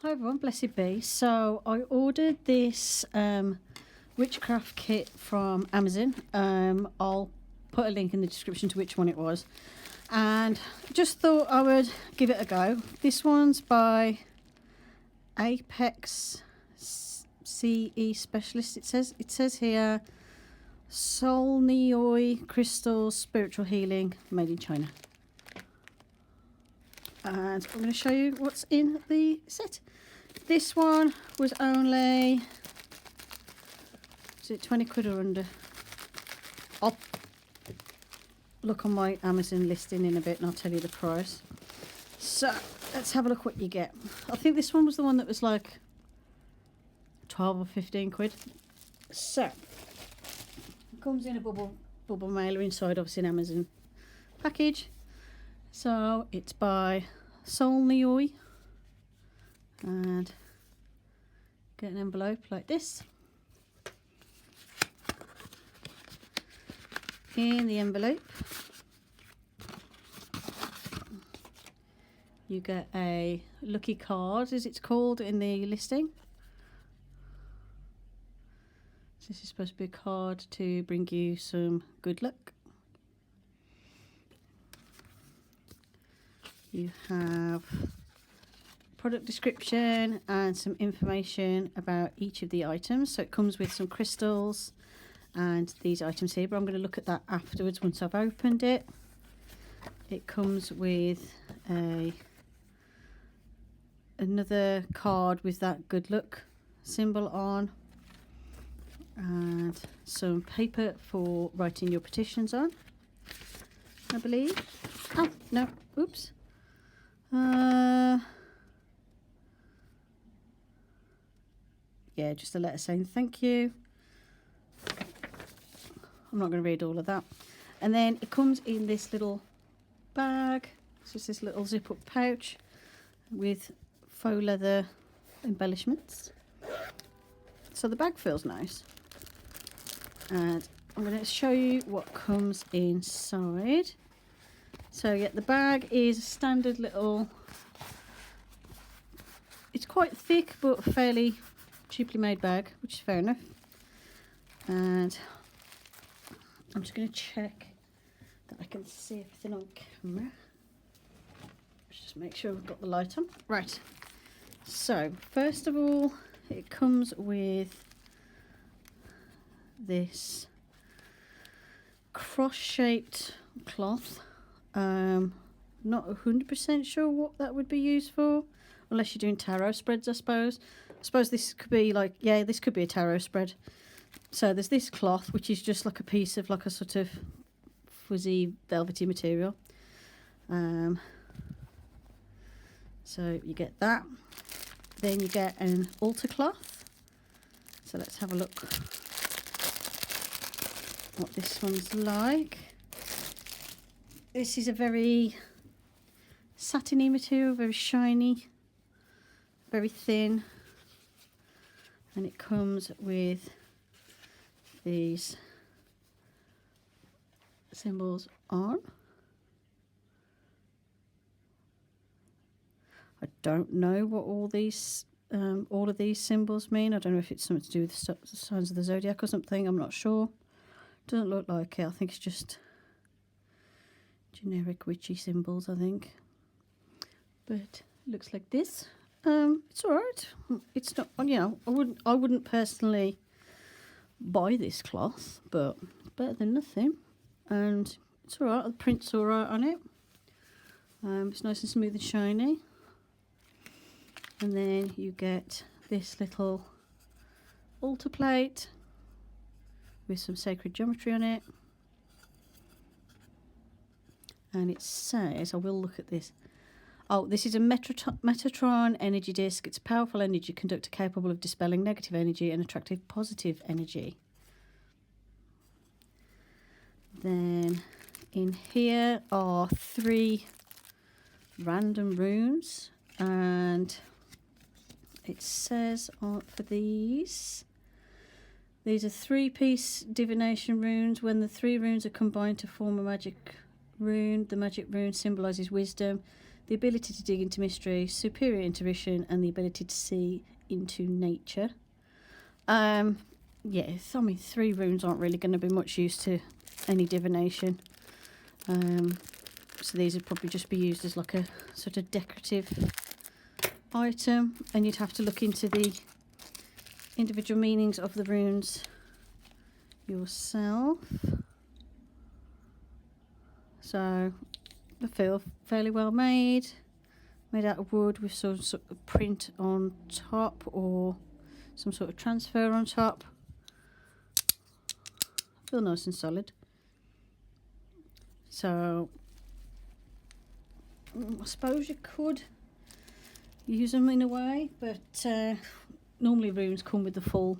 Hi everyone, blessed be. So I ordered this Witchcraft kit from Amazon. I'll put a link in the description to which one it was. And just thought I would give it a go. This one's by Apex CE Specialist. It says here Soul Neoi Crystals Spiritual Healing made in China. And I'm going to show you what's in the set. This one was only, is it 20 quid or under? I'll look on my Amazon listing in a bit and I'll tell you the price. So let's have a look what you get. I think this one was the one that was like 12 or 15 quid. So it comes in a bubble mailer inside, obviously an Amazon package. So it's by Soul Neoi, and get an envelope like this. In the envelope you get a lucky card, as it's called in the listing. So this is supposed to be a card to bring you some good luck. You have product description and some information about each of the items. So it comes with some crystals and these items here, but I'm going to look at that afterwards once I've opened it. It comes with another card with that good luck symbol on, and some paper for writing your petitions on, I believe. Oh no, oops. Yeah, just a letter saying thank you. I'm not going to read all of that. And then it comes in this little bag. It's just this little zip up pouch with faux leather embellishments. So the bag feels nice. And I'm going to show you what comes inside. So yeah, the bag is a standard little, it's quite thick but fairly cheaply made bag, which is fair enough. And I'm just going to check that I can see everything on camera. Let's just make sure we've got the light on. Right, so first of all, it comes with this cross-shaped cloth. Not 100% sure what that would be used for, unless you're doing tarot spreads, I suppose. I suppose this could be like, yeah, this could be a tarot spread. So there's this cloth, which is just like a piece of like a sort of fuzzy velvety material. So you get that. Then you get an altar cloth. So let's have a look what this one's like. This is a very satiny material, very shiny, very thin, and it comes with these symbols on. I don't know what all of these symbols mean. I don't know if it's something to do with the signs of the zodiac or something. I'm not sure. Doesn't look like it. I think it's just generic witchy symbols, I think. But it looks like this. It's all right. It's not, you know, I wouldn't personally buy this cloth, but it's better than nothing. And it's all right. The print's all right on it. It's nice and smooth and shiny. And then you get this little altar plate with some sacred geometry on it. And it says, I will look at this. Oh, this is a Metatron energy disc. It's a powerful energy conductor capable of dispelling negative energy and attracting positive energy. Then in here are 3 random runes, and it says for these are 3-piece divination runes. When the 3 runes are combined to form a magic rune, the magic rune symbolises wisdom. the ability to dig into mystery, superior intuition, and the ability to see into nature. Yes, I mean 3 runes aren't really going to be much use to any divination. So these would probably just be used as like a sort of decorative item, and you'd have to look into the individual meanings of the runes yourself. So they feel fairly well made out of wood with some sort of print on top or some sort of transfer on top. Feel nice and solid. So I suppose you could use them in a way, but normally runes come with the full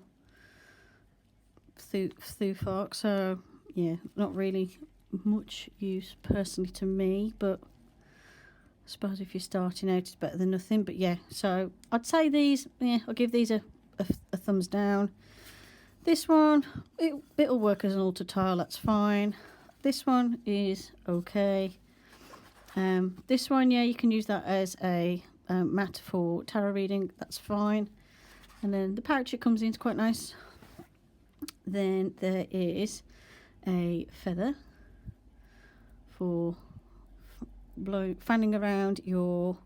Thufok, so yeah, not really much use personally to me, but I suppose if you're starting out it's better than nothing. But yeah, so I'd say these, yeah, I'll give these a thumbs down. This one, it'll work as an altar tile, that's fine. This one is okay. This one, yeah, you can use that as a mat for tarot reading, that's fine. And then the pouch it comes in is quite nice. Then there is a feather for fanning around your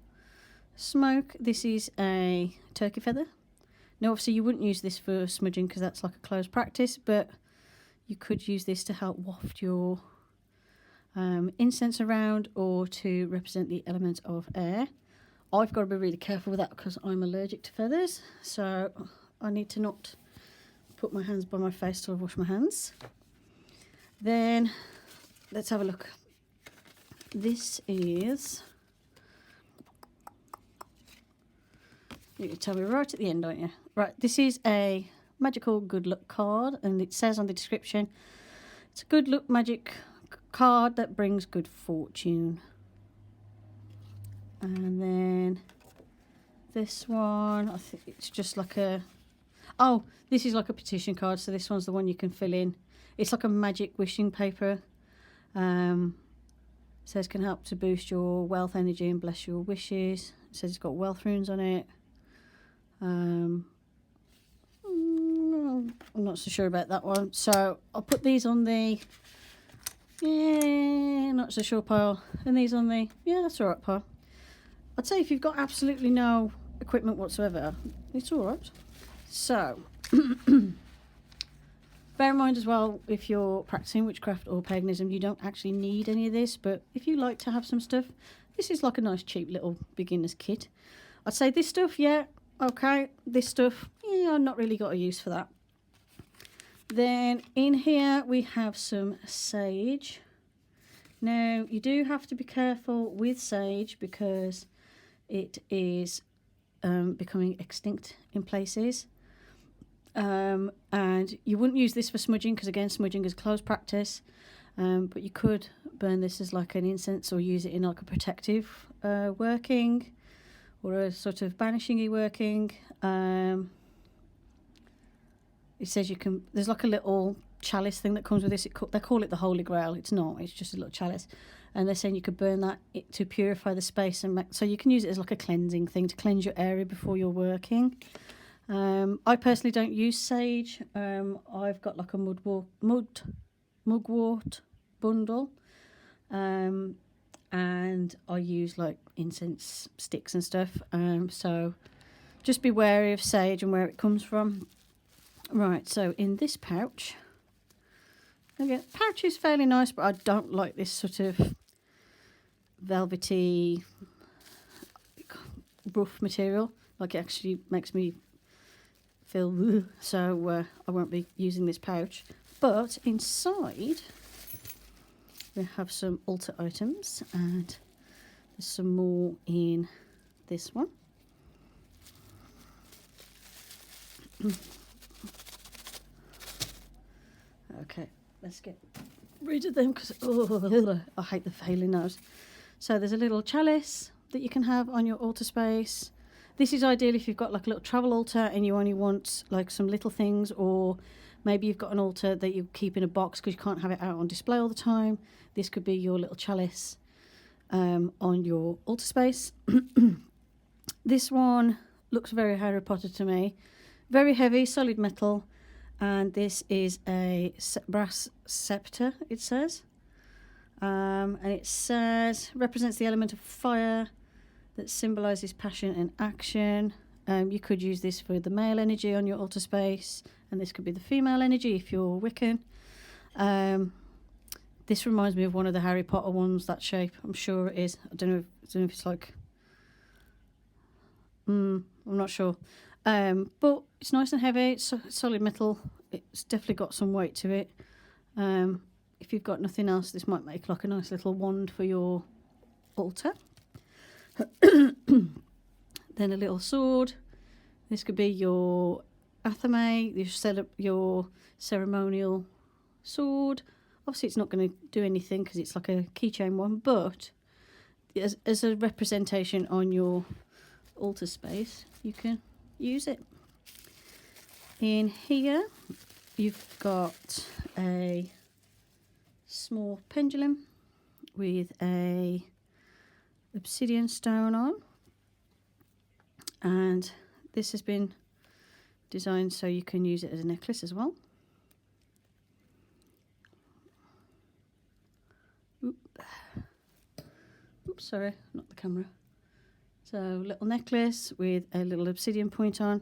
smoke. This is a turkey feather. Now obviously you wouldn't use this for smudging because that's like a closed practice, but you could use this to help waft your incense around or to represent the element of air. I've got to be really careful with that because I'm allergic to feathers, so I need to not put my hands by my face till I wash my hands. Then let's have a look. This is, you can tell me right at the end, don't you? Right, this is a magical good luck card, and it says on the description, it's a good luck magic card that brings good fortune. And then this one, I think it's just like a, oh, this is like a petition card, so this one's the one you can fill in. It's like a magic wishing paper. Says can help to boost your wealth energy and bless your wishes. It says it's got wealth runes on it. I'm not so sure about that one, so I'll put these on the not so sure pile, and these on the that's alright pile. I'd say if you've got absolutely no equipment whatsoever, it's alright. So bear in mind as well, if you're practicing witchcraft or paganism, you don't actually need any of this, but if you like to have some stuff, this is like a nice cheap little beginner's kit. I'd say this stuff, yeah, okay. This stuff, yeah, I've not really got a use for that. Then in here we have some sage. Now you do have to be careful with sage because it is becoming extinct in places. And you wouldn't use this for smudging because again smudging is closed practice, but you could burn this as like an incense or use it in like a protective working or a sort of banishing-y working. It says you can, there's like a little chalice thing that comes with this. They call it the Holy Grail. It's not, it's just a little chalice, and they're saying you could burn that to purify the space and so you can use it as like a cleansing thing to cleanse your area before you're working. I personally don't use sage. I've got like a mugwort bundle, and I use like incense sticks and stuff. So just be wary of sage and where it comes from. Right, so in this pouch, again, pouch is fairly nice, but I don't like this sort of velvety, rough material. Like it actually makes me feel, so I won't be using this pouch. But inside we have some altar items, and there's some more in this one. Okay, let's get rid of them because I hate the failing nose. So there's a little chalice that you can have on your altar space. This is ideal if you've got like a little travel altar and you only want like some little things, or maybe you've got an altar that you keep in a box because you can't have it out on display all the time. This could be your little chalice. on your altar space. This one looks very Harry Potter to me. Very heavy, solid metal. And this is a brass scepter, it says. And it says, represents the element of fire that symbolises passion and action. You could use this for the male energy on your altar space. And this could be the female energy if you're Wiccan. This reminds me of one of the Harry Potter ones, that shape. I'm sure it is. I don't know if it's like... I'm not sure. But it's nice and heavy. It's solid metal. It's definitely got some weight to it. If you've got nothing else, this might make like a nice little wand for your altar. Then a little sword. This could be your athame, your ceremonial sword. Obviously, it's not going to do anything because it's like a keychain one, but as a representation on your altar space, you can use it. In here, you've got a small pendulum with a obsidian stone on, and this has been designed so you can use it as a necklace as well. Oops, sorry, not the camera. So, little necklace with a little obsidian point on.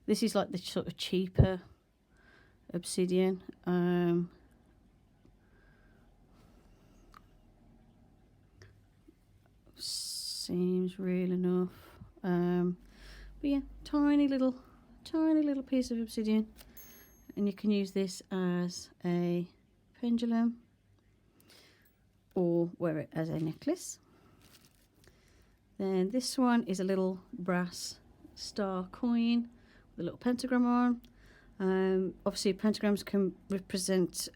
This is like the sort of cheaper obsidian. Seems real enough. But yeah, tiny little piece of obsidian, and you can use this as a pendulum or wear it as a necklace. Then this one is a little brass star coin with a little pentagram on. Obviously pentagrams can represent,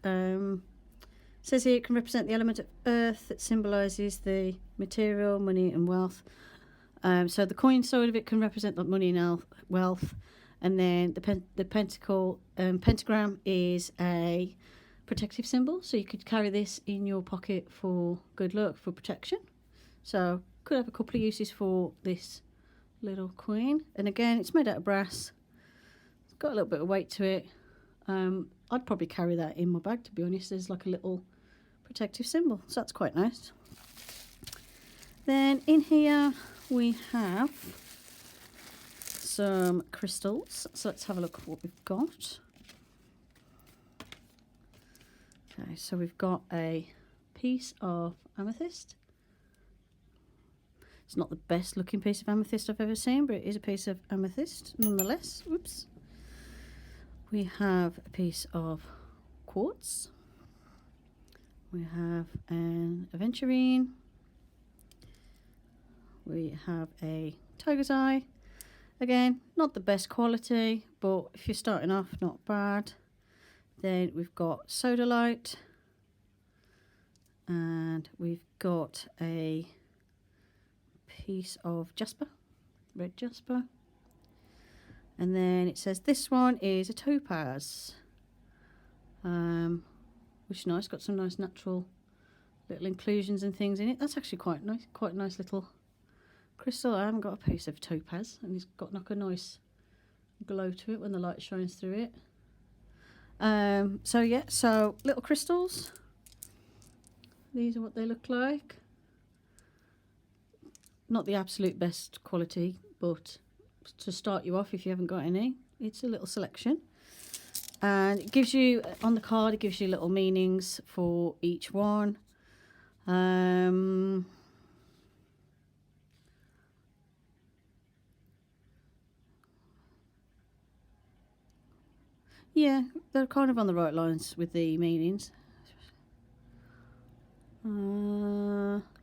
says here it can represent the element of earth that symbolises the material, money and wealth. So the coin side of it can represent like money and wealth, and then the pentagram is a protective symbol, so you could carry this in your pocket for good luck, for protection. So could have a couple of uses for this little coin. And again, it's made out of brass. It's got a little bit of weight to it. I'd probably carry that in my bag, to be honest, as like a little protective symbol. So that's quite nice. Then in here we have some crystals. So let's have a look at what we've got. Okay, so we've got a piece of amethyst. It's not the best looking piece of amethyst I've ever seen, but it is a piece of amethyst nonetheless. Oops. We have a piece of quartz. We have an aventurine. We have a tiger's eye. Again, not the best quality, but if you're starting off, not bad. Then we've got sodalite, and we've got a piece of jasper, red jasper, and then it says this one is a topaz, which is nice. Got some nice natural little inclusions and things in it. That's actually quite a nice little crystal. I haven't got a piece of topaz, and it's got like a nice glow to it when the light shines through it. So yeah, so little crystals. These are what they look like. Not the absolute best quality, but to start you off, if you haven't got any, it's a little selection. And it gives you, on the card, it gives you little meanings for each one. Yeah, they're kind of on the right lines with the meanings.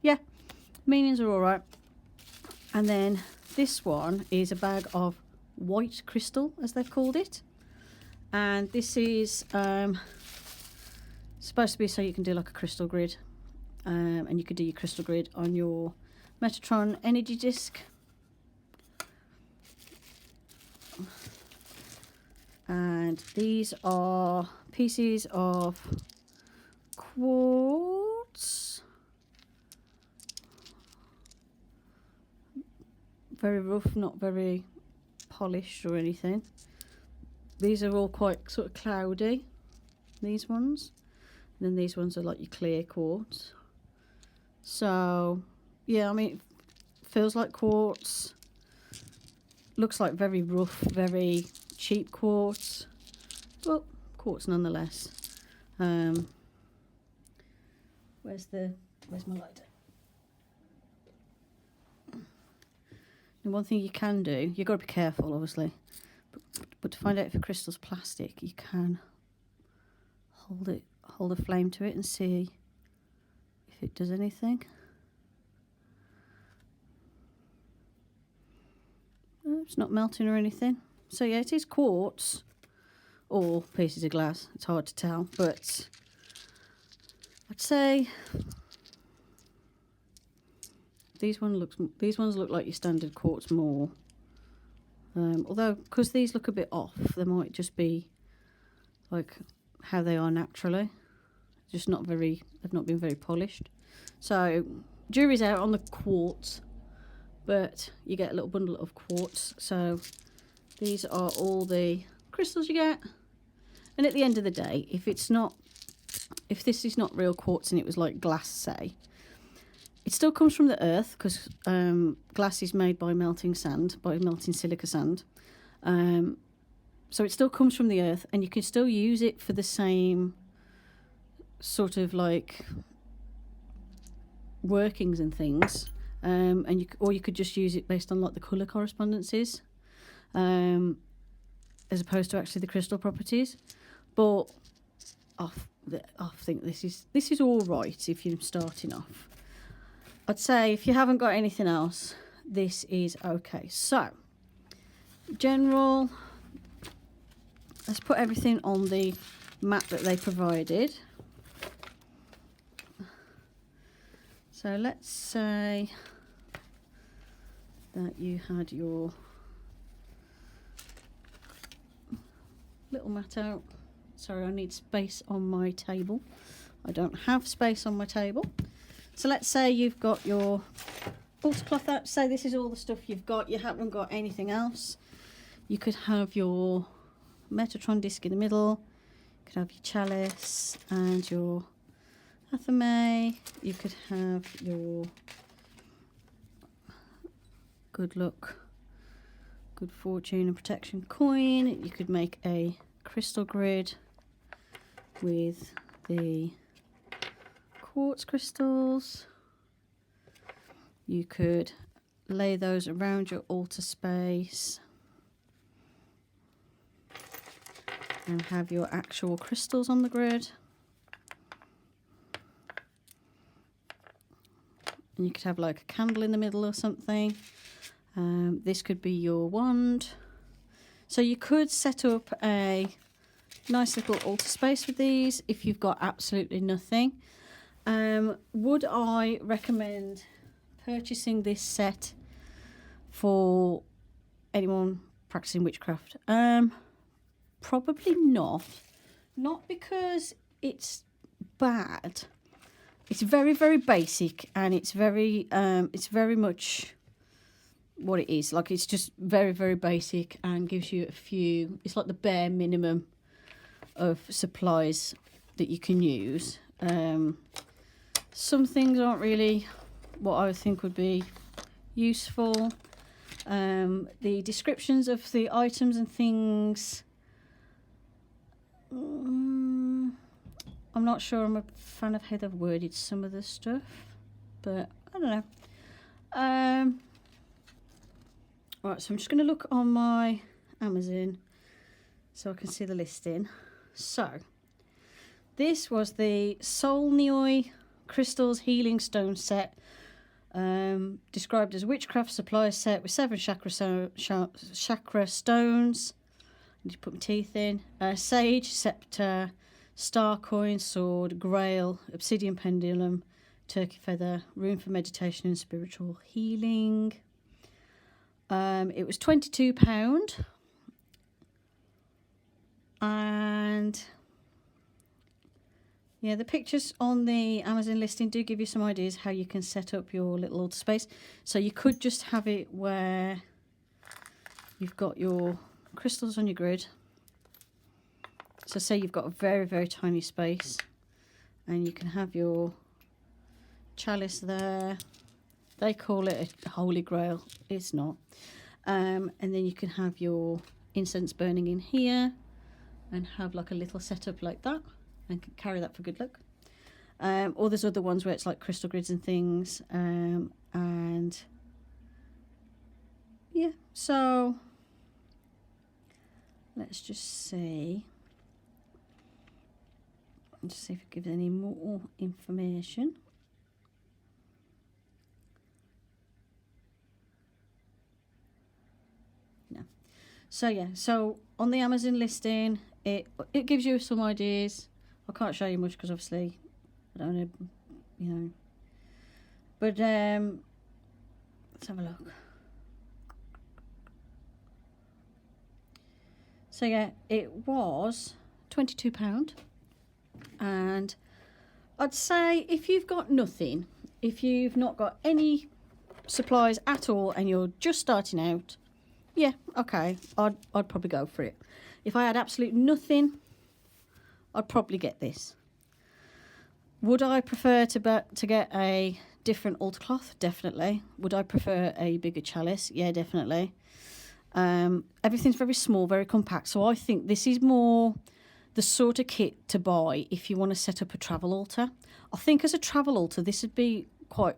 Yeah, meanings are all right. And then this one is a bag of white crystal, as they've called it. And this is supposed to be so you can do like a crystal grid. And you could do your crystal grid on your Metatron energy disc. And these are pieces of quartz. quartz. Very rough, not very polished or anything. These are all quite sort of cloudy, these ones. And then these ones are like your clear quartz. So, yeah, I mean, it feels like quartz. Looks like very rough, very cheap quartz. But quartz nonetheless. Where's my lighter? And one thing you can do, you've got to be careful, obviously. But to find out if a crystal's plastic, you can hold a flame to it and see if it does anything. It's not melting or anything. So yeah, it is quartz or pieces of glass. It's hard to tell, but I'd say these ones look like your standard quartz more. Although, because these look a bit off, they might just be like how they are naturally. Just they've not been very polished. So, jury's out on the quartz, but you get a little bundle of quartz. So, these are all the crystals you get. And at the end of the day, if this is not real quartz and it was like glass, say, it still comes from the earth, because glass is made by melting silica sand. So it still comes from the earth, and you can still use it for the same sort of like workings and things. Or you could just use it based on like the colour correspondences, as opposed to actually the crystal properties. But I think this is all right if you're starting off. I'd say if you haven't got anything else, this is okay. So, general, let's put everything on the mat that they provided. So let's say that you had your little mat out. Sorry, I need space on my table. I don't have space on my table. So let's say you've got your altar cloth out. Say this is all the stuff you've got. You haven't got anything else. You could have your Metatron disc in the middle. You could have your chalice and your athame. You could have your good luck, good fortune and protection coin. You could make a crystal grid with the quartz crystals. You could lay those around your altar space and have your actual crystals on the grid. And you could have like a candle in the middle or something. This could be your wand. So you could set up a nice little altar space with these if you've got absolutely nothing. Would I recommend purchasing this set for anyone practicing witchcraft? Probably not. Not because it's bad. It's very, very basic, and it's very much what it is. Like, it's just very, very basic and gives you it's like the bare minimum of supplies that you can use. Some things aren't really what I would think would be useful. The descriptions of the items and things, I'm not sure I'm a fan of how they've worded some of the stuff, but I don't know. Right, so I'm just going to look on my Amazon so I can see the listing. So, this was the Solnioi Crystals Healing Stone set, described as a witchcraft supply set with 7 chakra stones. I need to put my teeth in. Sage, scepter, star coin, sword, grail, obsidian pendulum, turkey feather, room for meditation and spiritual healing. It was £22, and Yeah, the pictures on the Amazon listing do give you some ideas how you can set up your little altar space. So you could just have it where you've got your crystals on your grid. So say you've got a very, very tiny space and you can have your chalice there. They call it a holy grail. It's not. And then you can have your incense burning in here and have like a little setup like that and carry that for good luck. Or there's other ones where it's like crystal grids and things. And yeah, so let's just see. Let's see if it gives any more information. No. So yeah, so on the Amazon listing, it gives you some ideas. I can't show you much because obviously I don't know, you know. But let's have a look. So yeah, it was £22. And I'd say if you've got nothing, if you've not got any supplies at all and you're just starting out, yeah, okay, I'd probably go for it. If I had absolute nothing, I'd probably get this. Would I prefer to get a different altar cloth? Definitely. Would I prefer a bigger chalice? Yeah, definitely. Everything's very small, very compact. So I think this is more the sort of kit to buy if you want to set up a travel altar. I think as a travel altar, this would be quite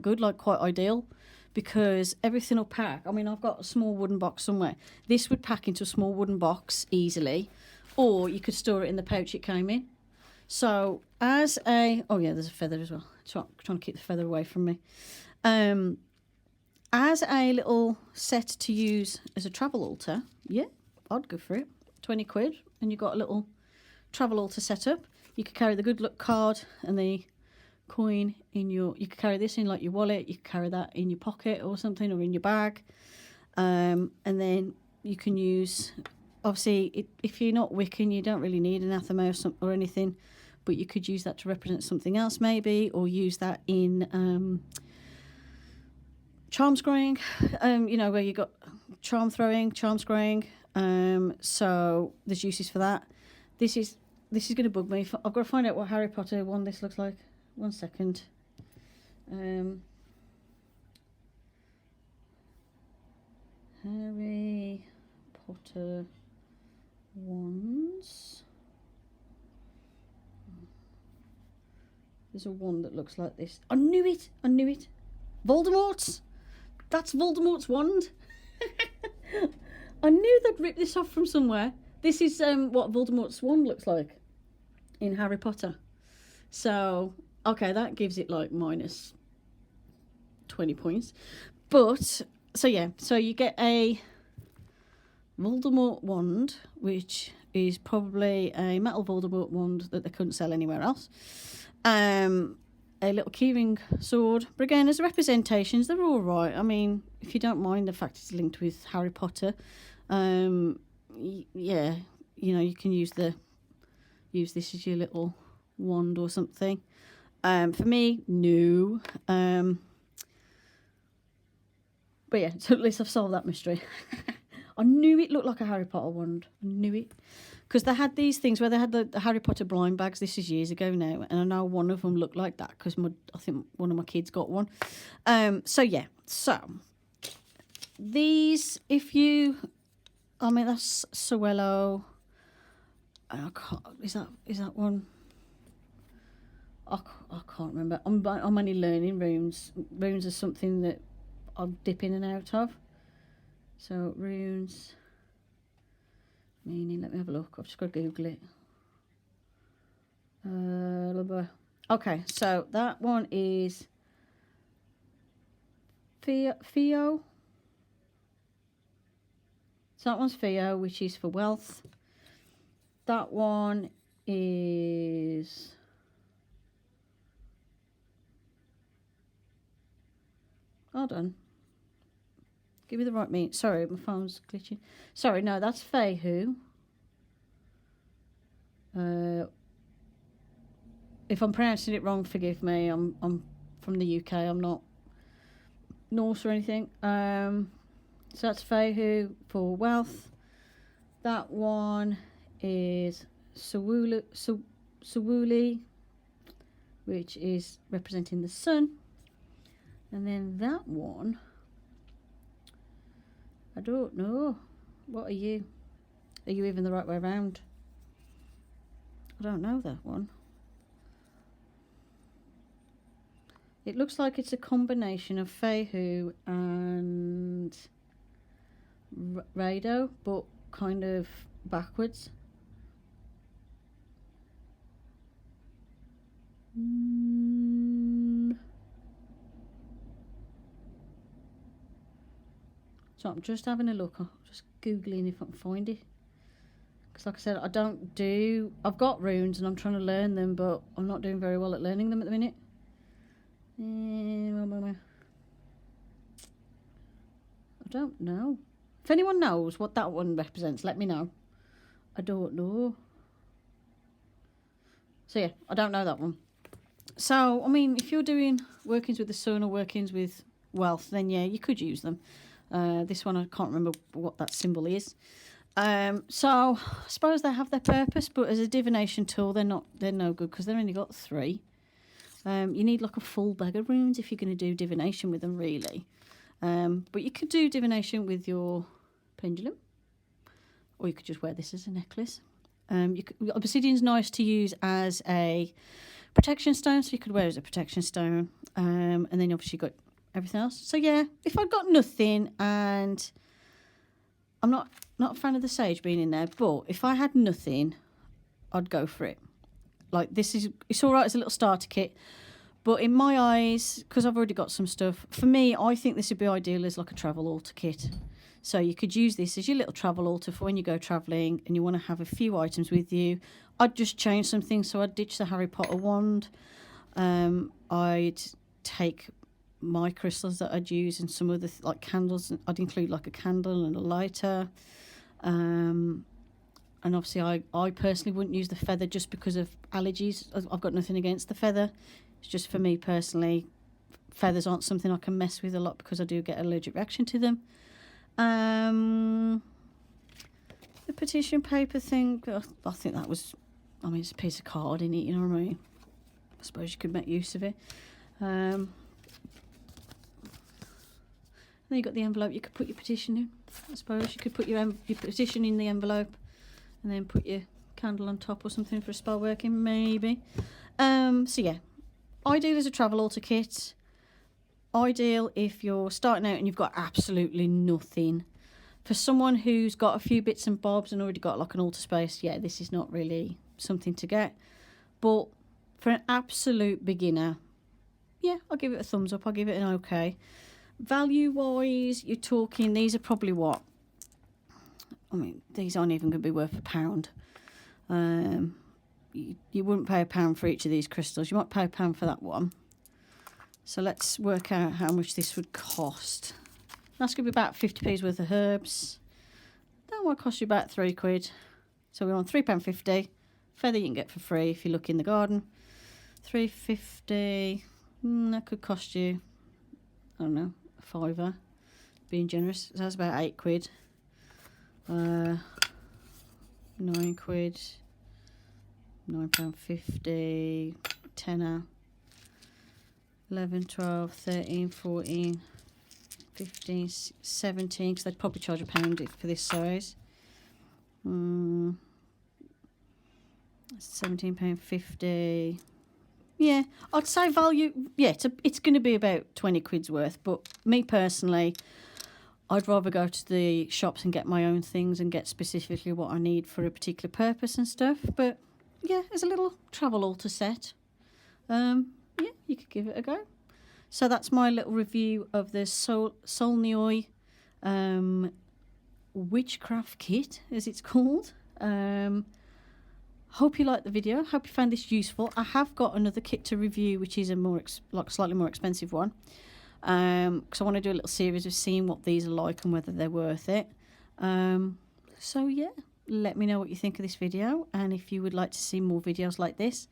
good, like quite ideal, because everything will pack. I mean, I've got a small wooden box somewhere. This would pack into a small wooden box easily, or you could store it in the pouch it came in. So as a... Oh, yeah, there's a feather as well. Trying to keep the feather away from me. As a little set to use as a travel altar, yeah, I'd go for it. 20 quid, and you've got a little travel altar set up. You could carry the good luck card and the coin in your... You could carry this in like your wallet. You could carry that in your pocket or something, or in your bag. And then you can use... Obviously, if you're not Wiccan, you don't really need an anathema or anything, but you could use that to represent something else maybe, or use that in charm scrying, you know, where you got charm throwing, charm scrying. So there's uses for that. This is going to bug me. I've got to find out what Harry Potter one this looks like. 1 second. Harry Potter wands. There's a wand that looks like this. I knew it. Voldemort's. That's Voldemort's wand. I knew they'd ripped this off from somewhere. This is what Voldemort's wand looks like in Harry Potter. So, okay, that gives it like minus 20 points. But, so yeah, so you get a Voldemort wand, which is probably a metal Voldemort wand that they couldn't sell anywhere else. A little keyring sword. But again, as representations, they're all right. I mean, if you don't mind the fact it's linked with Harry Potter, yeah, you know, you can use this as your little wand or something. For me, no. But yeah, so at least I've solved that mystery. I knew it looked like a Harry Potter wand. I knew it. Because they had these things where they had the Harry Potter blind bags. This is years ago now. And I know one of them looked like that because I think one of my kids got one. So, yeah. So, these, if you... I mean, that's Suello. Is that one? I can't remember. I'm only learning runes. Runes are something that I dip in and out of. So, runes... Meaning, let me have a look. I've just got to Google it. Okay, so that one is Theo. So that one's Theo, which is for wealth. That one is... Hold on. Give me the right meaning. Sorry, my phone's glitching. Sorry, no, that's Fehu. if I'm pronouncing it wrong, forgive me. I'm from the UK. I'm not Norse or anything. So that's Fehu for wealth. That one is Sawuli, which is representing the sun. And then that one, I don't know. What are you? Are you even the right way around? I don't know that one. It looks like it's a combination of Fehu and Rado, but kind of backwards. So I'm just having a look. I'm just Googling if I can find it. Because like I said, I've got runes and I'm trying to learn them, but I'm not doing very well at learning them at the minute. I don't know. If anyone knows what that one represents, let me know. I don't know. So yeah, I don't know that one. So, I mean, if you're doing workings with the sun or workings with wealth, then yeah, you could use them. This one, I can't remember what that symbol is. So, I suppose they have their purpose, but as a divination tool, they're no good because they've only got 3. You need like a full bag of runes if you're going to do divination with them, really. But you could do divination with your pendulum, or you could just wear this as a necklace. Obsidian's nice to use as a protection stone, so you could wear it as a protection stone. And then obviously you've got everything else. So yeah, if I've got nothing, and I'm not a fan of the sage being in there, but if I had nothing, I'd go for it. Like, it's all right as a little starter kit, but in my eyes, because I've already got some stuff, for me, I think this would be ideal as like a travel altar kit. So you could use this as your little travel altar for when you go travelling and you want to have a few items with you. I'd just change some things, so I'd ditch the Harry Potter wand. I'd take my crystals that I'd use and some other like candles. I'd include like a candle and a lighter. And obviously I personally wouldn't use the feather just because of allergies. I've got nothing against the feather. It's just for me personally, feathers aren't something I can mess with a lot because I do get an allergic reaction to them. The petition paper thing, I think that was, I mean, it's a piece of card in it, you know what I mean? I suppose you could make use of it. Then you got the envelope you could put your petition in. I suppose you could put your petition in the envelope and then put your candle on top or something for a spell working, maybe. So yeah, ideal as a travel altar kit. Ideal if you're starting out and you've got absolutely nothing. For someone who's got a few bits and bobs and already got like an altar space, yeah, this is not really something to get. But for an absolute beginner, yeah, I'll give it a thumbs up. I'll give it an okay. Value-wise, you're talking, these are probably what? I mean, these aren't even going to be worth £1. You wouldn't pay £1 for each of these crystals. You might pay £1 for that one. So let's work out how much this would cost. That's going to be about 50p's worth of herbs. That might cost you about £3. So we're on £3.50. Feather you can get for free if you look in the garden. £3.50. That could cost you, I don't know, a £5. Being generous. So that's about £8. £9. £9.50. £10. 11, 12, 13, 14, 15, 17, because they'd probably charge £1 for this size. £17.50. Yeah, I'd say value, yeah, it's going to be about 20 quid's worth, but me personally, I'd rather go to the shops and get my own things and get specifically what I need for a particular purpose and stuff. But yeah, as a little travel altar set, yeah, you could give it a go. So that's my little review of the Solnioi Witchcraft kit, as it's called. Hope you liked the video. Hope you found this useful. I have got another kit to review, which is a slightly more expensive one. Because I want to do a little series of seeing what these are like and whether they're worth it. So yeah, let me know what you think of this video, and if you would like to see more videos like this.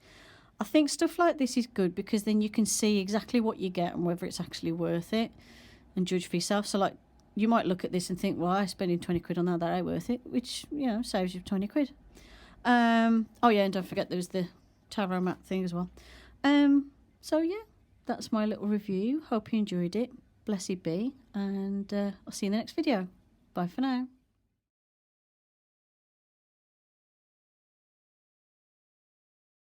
I think stuff like this is good because then you can see exactly what you get and whether it's actually worth it and judge for yourself. So, like, you might look at this and think, well, I'm spending 20 quid on that ain't worth it, which, you know, saves you 20 quid. Oh, yeah, and don't forget there was the tarot mat thing as well. So, yeah, that's my little review. Hope you enjoyed it. Blessed be. And I'll see you in the next video. Bye for now.